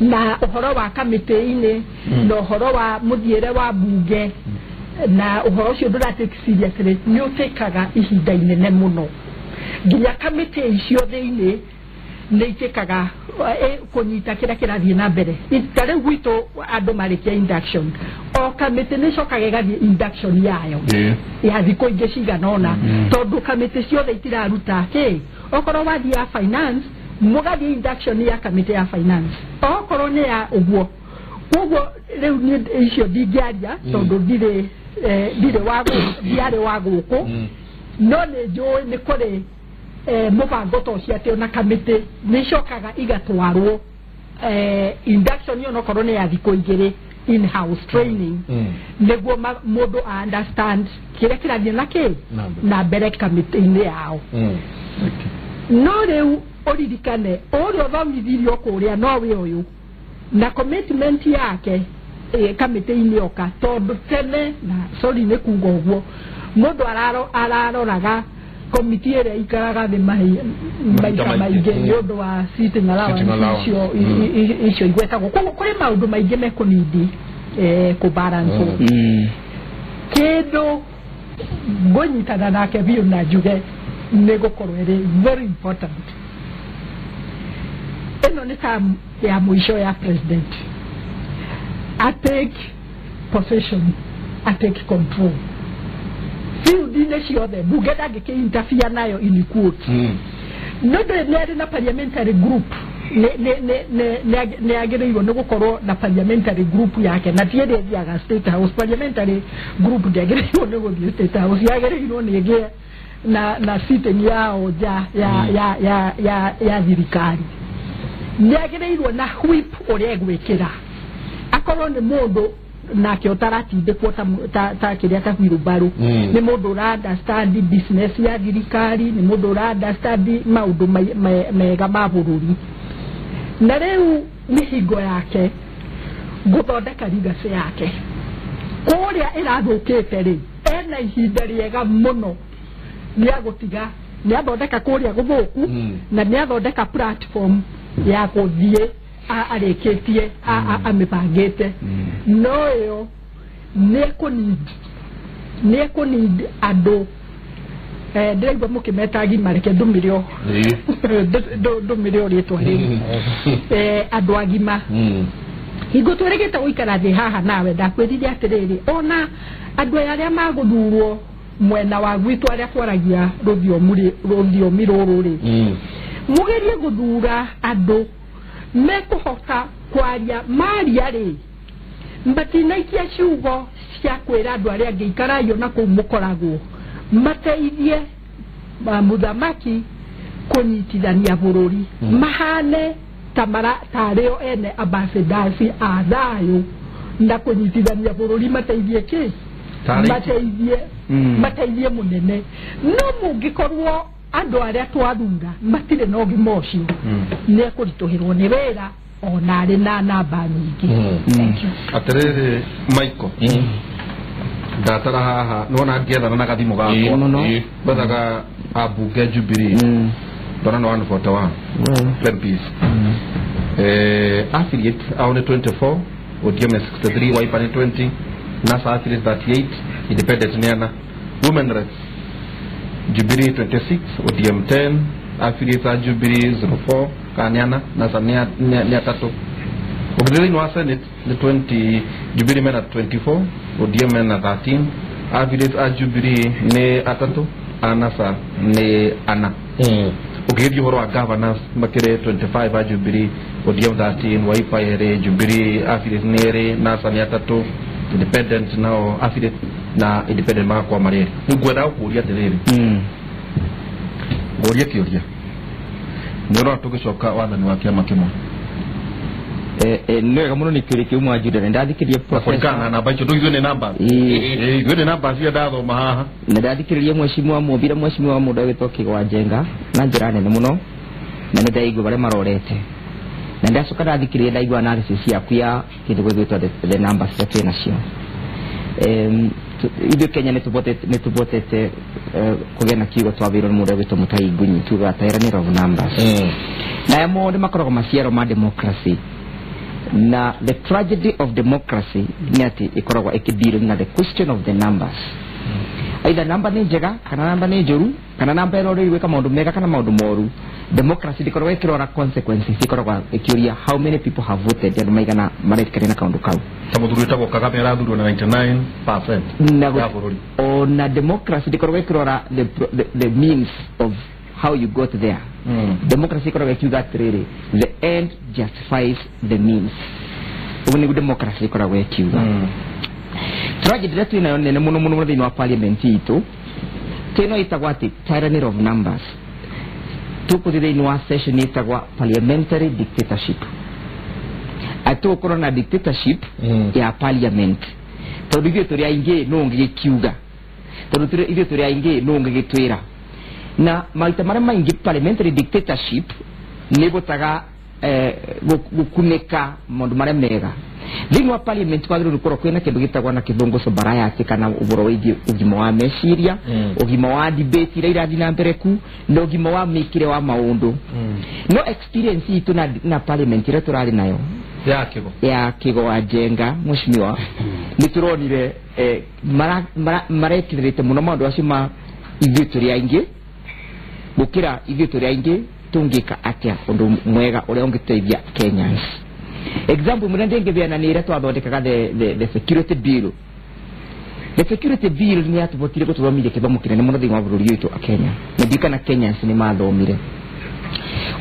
na ũhoro wa kamĩtĩ-inĩ na ũhoro wa mũthiĩre wa mbunge na ũhoro ũcio ndũratake seriously nĩ ũtĩkaga ihinda inene mũno nginya kamĩtĩ icio thĩinĩ nĩ itĩkaga kũnyita kĩrĩa kĩrathiĩ na mbere ta rĩu gwitũ andũ marĩkia induction o kamĩtĩ nĩ cokaga ĩgathiĩ induction yayo ya thikũ ingĩ cigana ũna tondũ kamĩtĩ ciothe itiraruta okorwo wathiĩ ya finance mugathi induction ya kamĩtĩ ya finance okorwo nĩ ya ũguo koguo rĩu nĩ icio ndingĩaria tondũ ndiarĩ wa gũkũ no nĩ njũĩ nĩ kũrĩ mũbango ta ũcio atĩ ona kamĩtĩ nĩ icokaga igatwarwo induction yo no korone ya thiko igere in house training nego modo understand kile kirathie na mbere kamiti-ini yao no rĩu ũririkane ũrĩa ũthomithirio kũrĩa nowe ũyũ na commitment yake kamiti-ini oka tondũ tene na sorry nĩ kuga ũguo mũndũ araroraga komiti ĩrĩa ikaraga thĩ maita maingĩ nĩ ũndũ wa sitting allowance icio igwetagwo kũrĩ maũndũ maingĩ mekunindi kũbalance kĩndũ ngũnyitana nake biũ na njuge nĩ gũkorwo ĩrĩ very important. Ĩno nĩ term ya mũico ya president atake possession atake control field-inĩ ciothe bunge ndangĩkĩ-interfere nayo in quotes no nĩ arĩ na parliamentary group nĩ agĩrĩirwo nĩ gũkorwo na parliamentary group yake na tiĩ ndĩthiaga state house parliamentary group ndĩagĩrĩirwo nĩ gũthiĩ state house yagĩrĩirwo nĩ ĩgĩe na sitting yao nja ya thirikari nĩ agĩrĩirwo na whip ũrĩa egwĩkĩra akorwo nĩ mũndũ nake ũtaratindĩkwo ta kĩrĩa ta wheelbarrow nĩ mũndũ ũra understand business ya thirikari nĩ mũndũ ũra understand maũndũ mega ma bũrũri na rĩu mĩhingo yake gũthondeka legacy yake kũrĩa ĩrathũkĩte rĩ ena ihinda rĩega mũno nĩagũtiga nĩathondeka kũrĩa gũthũku na nĩathondeka platform ya gũthiĩ arĩkĩtie amĩbangĩte no ĩyo nĩekũnindi andũ ndĩraigua mũkĩmeta agima reke ndũmĩrĩo rĩtwa rĩu andũ agima hingo twĩrĩgĩte gũikara thĩ haha nawe ndakwĩrire atĩrĩrĩ ona andũ arĩa magũthurwo mwena wa gwitũ arĩa twaragia rũthiomi rũrũ rĩ mũgerie gũthura andũ mekũhota kwaria maria rĩ matinaikia ciugo cia kwĩra andũ arĩa angĩ ikarayo na kũu mũkoragwo mateithie mũthamaki kũnyitithania bũrũri mahane tarĩo ene ambassadors a thayũ na kũnyitithania bũrũri mateithie kĩ mateithie mũnene no mũngĩkorwo andũ arĩa twathura matirĩ na ũgima ũcio nĩ ekũritũhĩrwo nĩ wĩra ona arĩ na namba nyingĩ. Atĩrĩrĩ Michael ndatara haha nona ngĩethana na gathimũ gakwa bethaga ambunge Jubilee ndona no 141 MPs affiliate ao nĩ 24 ODM 63 Wiper nĩ 20 NASA affiliate 38 independent nĩ ana women rights Jubilee 26 ODM 10 affiliate a Jubilee 04 kanyana NASA nĩ 3 Ukidhini wa Senate ni 20 Jubilee mena 24 ODM mena 13 affiliate a Jubilee ni 3 NASA ni ana ukidhi horo wa governors makire 25 a Jubilee ODM 13 Wiper Jubilee affiliate ni NASA ni 3 independent nao affiliate na independent maka kwa mareri ngwenda ukuria tiriri ngoria kioria nero tugicoka wathani wa kiama kimwe nega muno nikiri kiumwa jidere ndadhikirie professor na bacho tugizo ne namba gwe namba cia ndathoma haha ndadhikirie mweshimwa mobira mweshimwa muda witoki wa jenga na njira nene muno na ndaigu bare marorete na ndacoka ndadhikirie ndaigua analysis yaku ya kindu gwitwa the numbers cia twinacio ithuĩ Kenya nĩtũbotete kũgĩa na kiugo twabĩirwo nĩ mũndũ wĩtwo Mũtai Ngunyi tuga tyranny of numbers na maũndũ makoragwo maciaro ma democracy na the tragedy of democracy nĩ atĩ ĩkoragwo ĩkĩdeal na the question of the numbers either number nĩ njega kana number nĩ njũru kana number ĩrĩa gwĩka maũndũ mega kana maũndũ moru democracy ndĩkoragwo ĩkĩrora consequences ĩkoragwo ĩkĩũria how many people have voted and maigana maretikania na kaũndũ kau ta mũthuri wĩtagwo Kagame arathurwo na 99% na democracy ndĩkoragwo ĩkĩrora the means of how you got there democracy ĩkoragwo ĩkiuga atĩrĩrĩ the end justifies the means ũguo nĩguo democracy ĩkoragwo ĩkiuga tragedy that twĩnayo nene mũno mũno thĩinĩ wa parliament itũ tĩno ĩtagwo atĩ tyranny of numbers tuko thĩinĩ wa session ĩtagwo parliamentary dictatorship ato corona dictatorship ya parliament tondu ithuĩ tũrĩ aingĩ no ngĩkiuga tondu ithuĩ tũrĩ aingĩ no ngĩgĩtwĩra na maita marĩa maingĩ parliamentary dictatorship nĩ gũtaga gukuneka maundu marĩa mega thĩinĩ wa parliament kwagĩrĩirwo gũkorwo kwĩna kĩndũ gĩtagwo na kĩthũngũ sobriety kana ũhoro wĩgiĩ ũgima wa meciria ũgima wa debate iria irathiĩ na mbere ku na ũgima wa mĩkĩre wa maũndũ no experience itũ na parliament ĩrĩa tũrarĩ nayo ya Kigo wa Njenga mheshimiwa nĩ tũronire maretirĩte mũno maũndũ acio ma ithuĩ tũrĩ aingĩ gũkĩra ithuĩ tũrĩ aingĩ tungika atia undu mwega uria ungiteithia Kenyans. Example murende ngebeana ni ire twathondekaga the security bill. The security bill ni atubotire gututhomithia kithomo kinene muno thiini wa bururi witu a Kenya. Ndikana Kenyans ni mathomire.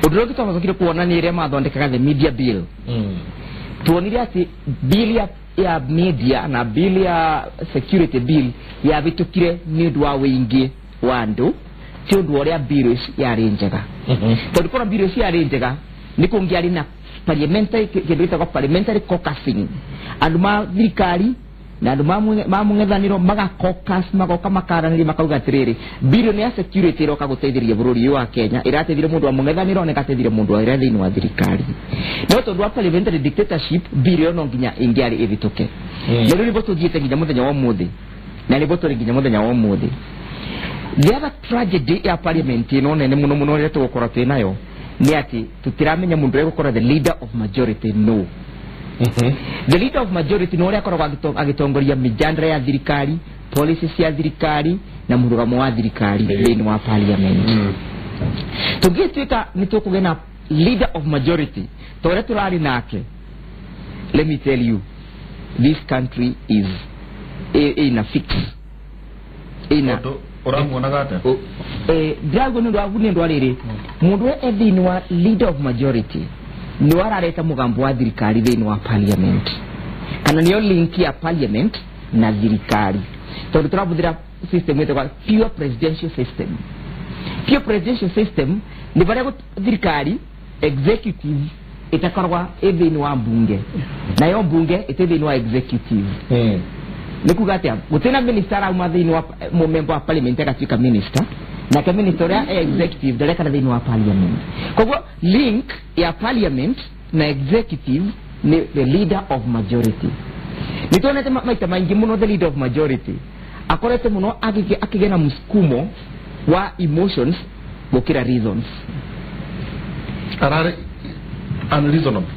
Undu uria twamacokire kuona ni ire mathondekaga the media bill. Tuonire ati bill ya media na bill ya security bill ya bitukire ni undu wa wingi wa andu tiondu oria bill yari njega. Tondu kora bill yari njega ni kungiari na parliamentary parliamentary caucusing andu ma thirikari na andu ma mung'ethaniro maga caucus magoka makaranĩria makauga atiriri bill ya security iroka guteithiria bururi wa Kenya irateithire mundu wa mung'ethaniro na ikateithire mundu wa thiini wa thirikari no tondu wa parliamentary dictatorship bill no nginya ingiari ithituke rĩu nĩ botuthiĩte nginya muthenya wa umuthi na nĩ botũrĩ nginya muthenya wa umuthi. The other tragedy ya parliament ino nene muno muno ria tugukora twinayo ni ati tutiramenya mundu ria gukora the leader of majority no. The leader of majority no ria akoragwo agitongoria mijandara ya thirikari, policies ya thirikari na murugamo wa thirikari thiini wa parliament. Tugituika ni tukugena leader of majority tore turari nake. Let me tell you, this country is in a fix. Oramuona gata drago ndo agune ndo arire mundu thiini wa leader of majority ni warareta mugambo wa thirikari thiini wa parliament kana niyo link ya parliament na thirikari tondu turabuthira system yetu kwa pure presidential system. Pure presidential system ni baria thirikari executive itakorwa thiini wa bunge na yo bunge thiini wa executive. Nikuga atia gutena minister au mathiini wa member wa parliament akafika minister na ka minister ya executive daleka thiini wa parliament. Kwa link ya parliament na executive ni the leader of majority. Nitone maita maingi muno the leader of majority akorete muno akigena msukumo wa emotions gukira reasons. Arare unreasonable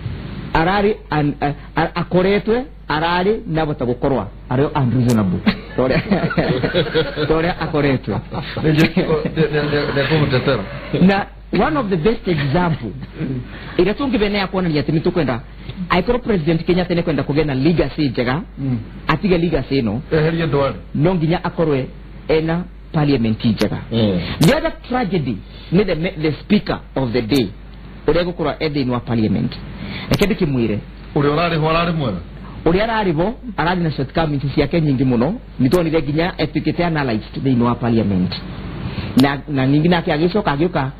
akoretwe arari na bata gukorwa ario unreasonable tore akoretwe na one of the best example ila tungibene ya kuona yatimi tukwenda aikoro president Kenya tene kwenda kugena legacy njega atiga legacy no eherie ndwari no nginya akorwe ena parliament njega. The other tragedy ni the speaker of the day ule gukora thiini wa parliament ekendi kimwire uri urari mwega uri araribo arari na shortcomings ciake nyingi muno nitonire nginya etiquette analyzed thiini wa parliament na ningi nake agicoka agiuka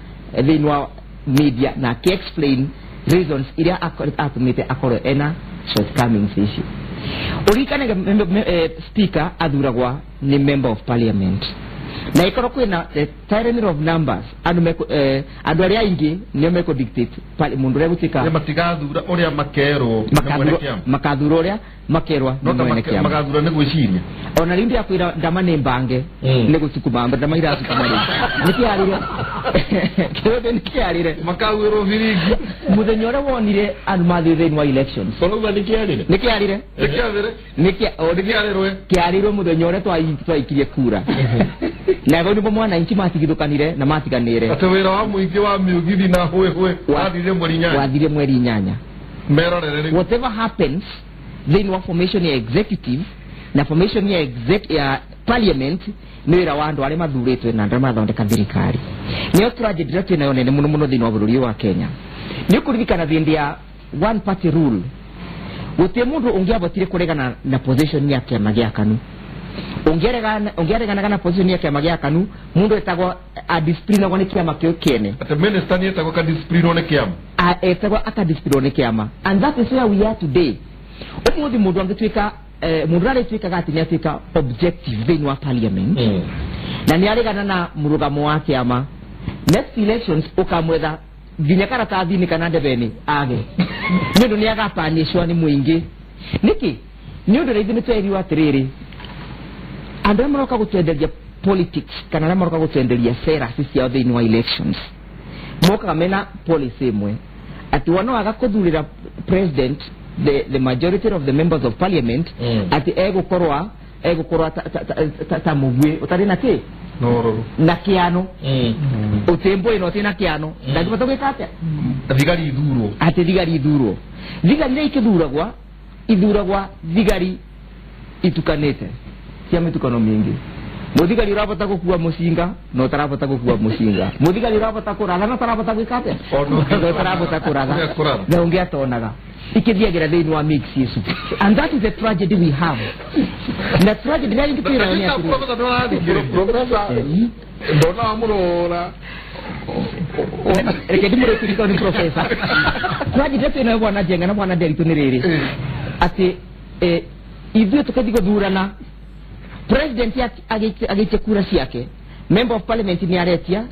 thiini wa media na ki explain reasons iria atumite akoro ena shortcomings ici. Urikane speaker athuragwa ni member of parliament na ikoro kwina tyranny of numbers andu aria ingi ni meko dictate pale mundu ria gutika matigathura uria makero makathura uria makerwa makathura ni gwiciria ona rindi akwira ndama ni mbange ni gutukuma ndama ira tukumari nikiarire kero nikiarire makawiro viringi muthenya uria wonire andu mathiithini wa elections solo nikiarire kiarirwe muthenya uria twaikirie kura na go nibo mwana inchi matigithukanire na matiganire ate wira wa muingi wa miugithi na hwe wathire mweri inyanya merorere whatever happens then wa formation ya executive na formation ya parliament ni wira wa andu aria mathuritwe na andu mathondeka thirikari niyo tragedy rate nayo nene muno muno thiini wa bururi wa Kenya ni kuririkana thindi ya one party rule wote mundu ungiabotire kuregana na position yake ya magiakanu ongerega na position ya kiama gya KANU mundu etagwo a discipline ngone kiama kyo kene ate minister ni etagwo ka discipline one kiama etagwo aka discipline kiama, and that is where we are today. Umuthi mundu angitwika mundu rale twika gati ni atwika objective thini wa parliament na ni aregana na murugamo wa kiama. Next elections ukamwetha ginya karatathini kana ndebeni age mundu ni agapanishwa ni muingi niki ni undu reithini tweriwa atiriri andu maroka gutwenderia politics kana na maroka gutwenderia sera cia thini wa elections moka mena policy imwe ati wano agakuthurira president the majority of the members of parliament ati egukorwa ta mugwe utari na ki noro na kiano utembo ino tina kiano ndagima togekate thigari ithuro ati thigari ithuro thigari ithuragwa thigari itukanete cia mitukano mingi. Muthigari urabota gukua mucinga no tarabota gukua mucinga, muthigari urabota kuratha no tarabota gwikate no tarabota kuratha na ungiatonaga ikithiagira thini wa mix yesu, and that is the tragedy we have. The tragedy ni kitira ni ati professor ndona amurora rekedi mure kiriko ni professor tragedy tena bwana jenga na bwana Derito ni riri ati ivyo tukadigo durana president agiche kura ciake, member of parliament ni aretia,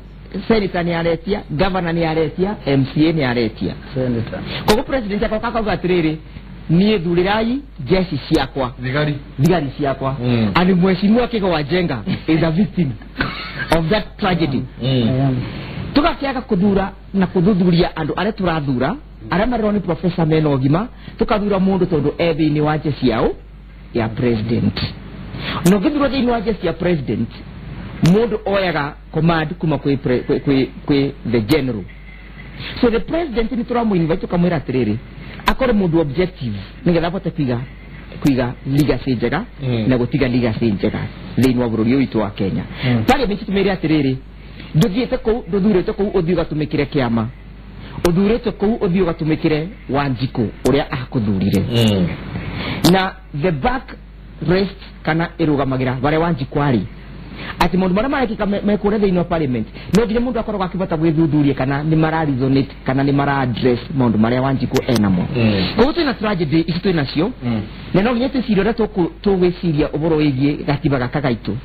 senator ni aretia, governor ni aretia, MCA ni aretia, senator kogo president akauka gatiriri nie thurirai jeshi ciakwa thigari ciakwa and mheshimiwa Kiko Wajenga is a victim of that tragedy. Tugakiaga kuthura na kuthuthuria andu are turathura ara maroni professor meno gima tukathura mundu tondu ethi ni wa jeshi yao ya president no githuro thini wa jeshi ya president mundu oyaga command kuma kwi the general. So the president ni turamu invite kamwira atiriri akore mundu objective nigetha bote kwiga legacy njega na gutiga legacy njega thini wa bururi witu wa Kenya. Parliament tumeri atiriri nduthiete ku nduthurete ku uthiuga tumikire kiama uthurete ku uthiuga tumikire Wanjiku uria akuthurire na the back rest kana irugamagira bare Wanjiku ari ati mundu mara marekika mekure thini wa parliament no nginya mundu akorwo akibota gwithuthuria kana ni mara resonate kana ni mara address mundu mara Wanjiku enamo ko twina tragedy ici twina cio na no nginya twiciria tugwiciria uboro wigie gatiba gakagaitu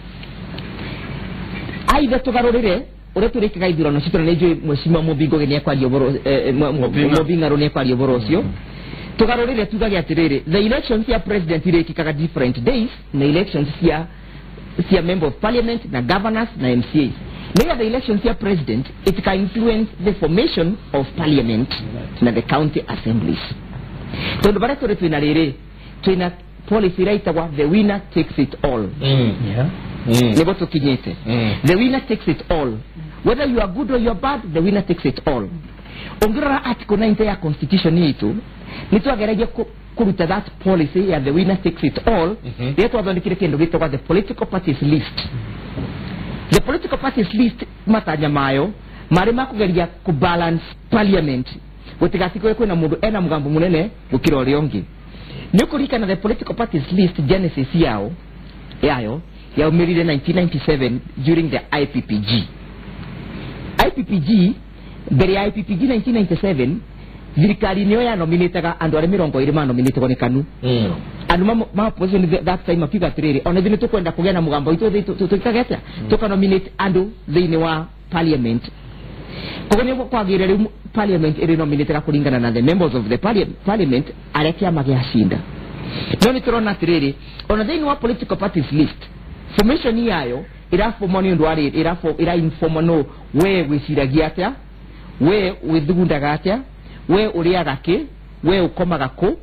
aitha tugarurire ore turikaga ithurano citore nejo mweshima Mubingo genia kwa rioboro Mubinga rone kwa rioboro cio tugarurire tugage atiriri the elections ya president irikikaga different days na elections ya member of parliament na governors na MCAs. Maybe the elections ya president it can influence the formation of parliament na the county assemblies. So the barato twina riri twina policy right wa the winner takes it all. Nebo tukinyete the winner takes it all, whether you are good or you are bad, the winner takes it all. Ongira article 9 ya constitution yetu nitwageragia kuruta that policy ya the winner takes it all. Yetu abandikire kendo gitwa the political parties list. The political parties list matanya mayo mari makugeria ku balance parliament gutigatiko kwena mundu ena mugambo munene gukira oriongi nikurika na the political parties list genesis yayo ya umirire 1997 during the IPPG mbere ya IPPG 1997 thirikari niyo ya nominataga andu ari 20 nominategwo ni KANU andu ma position that time akiga atiriri ona thini tukwenda kugia na mugambo itu tukageta tukanominate andu thini wa parliament kogo ni kwagire ri parliament iri nominatega kuringana na the members of the parliament arekia magiashinda no ni turona atiriri ona thini wa political parties list formation yayo irafoma ni ndwari ira informa no we wiciragia atia we withugundaga atia we uriaga ki we ukomaga ku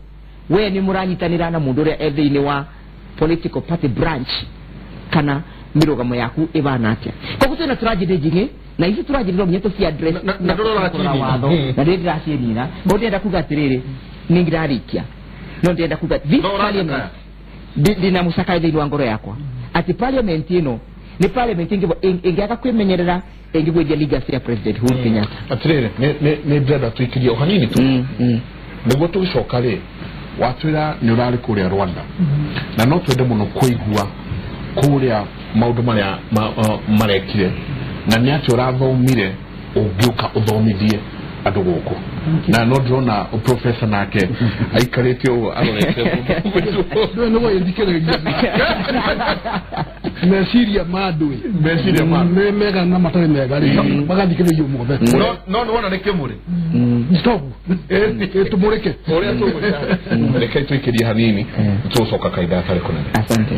we ni muranyitanira na mundu ria ethini wa political party branch kana mirugamo yaku ibana atia koguo twina tragedy jingi na ici tragedy no nyeto cia address na ndorora watho na ndira cienina no ndenda kuga atiriri ni ngirarikia no ndenda kuga this parliament dina musaka thini wa ngoro yakwa ati parliament ino ni parliament ingiaka kwimenyerera ingigwedia legacy ya president Uhuru Kenyatta atiriri ni ndenda tuikirie o hanini tu niguo tugicoka ri watwira ni urari kuria Rwanda na no twende muno kuigua kuria maundu marekire na nä atä å rathomire å ngä å ka å thomithie andå gå kå na no ndĩrona profesa nake aikarä te å arorete nä gå thikä rä ria meciria ma andå nä mega na matarä mega rä magathikä rä rio mothe no nä wona nä kä må rä tå må rä ke å rä a tå reke tå ikä rie hanini tå coka kainda atarä kå nene asante